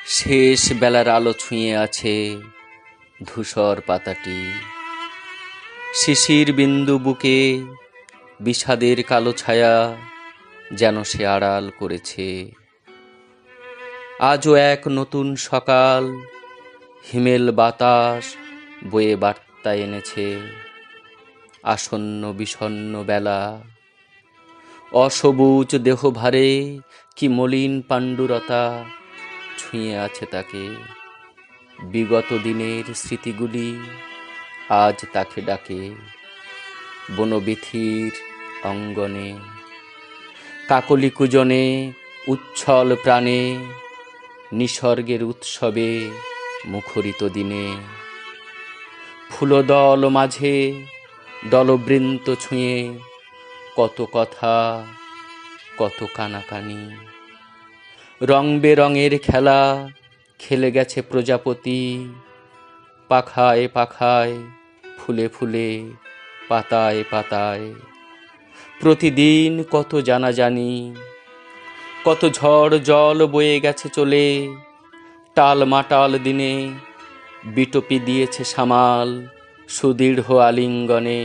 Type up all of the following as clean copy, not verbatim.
শেষ বেলার আলো ছুঁয়ে আছে ধূসর পাতাটি, শিশির বিন্দু বুকে বিষাদের কালো ছায়া যেন সে আড়াল করেছে। আজও এক নতুন সকাল, হিমেল বাতাস বয়ে বার্তা এনেছে। আসন্ন বিষণ্ণ বেলা, অসবুজ দেহভারে কি মলিন পাণ্ডুরতা ছুঁয়ে আছে তাকে। বিগত দিনের স্মৃতিগুলি আজ তাকে ডাকে বনবিথির অঙ্গনে, কাকলি কুজনে উচ্ছল প্রাণে, নিসর্গের উৎসবে মুখরিত দিনে। ফুলদল মাঝে দলবৃন্ত ছুঁয়ে কত কথা, কত কানাকানি। রং বেরঙের খেলা খেলে গেছে প্রজাপতি, পাখায় পাখায়, ফুলে ফুলে, পাতায় পাতায়। প্রতিদিন কত জানাজানি, কত ঝড় জল বয়ে গেছে চলে। টাল মাটাল দিনে বিটপি দিয়েছে সামাল সুদৃঢ় আলিঙ্গনে।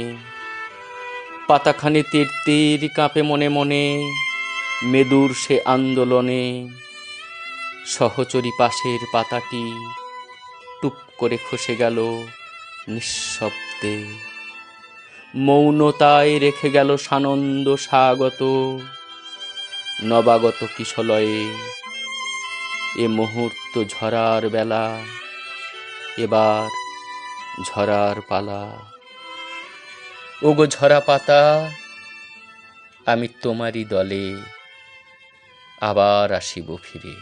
পাতাখানি তীর তীর কাঁপে মনে মনে, মেদুর সে আন্দোলনে। সহচরী পাশের পাতাটি টুপ করে খসে গেল নিঃশব্দে। মৌনতায় রেখে গেল সানন্দ স্বাগত নবাগত কিশলয়ে। এ মুহূর্ত ঝরার বেলা, এবার ঝরার পালা। ওগো ঝরা পাতা, আমি তোমারই দলে আবার আসিব ফিরে।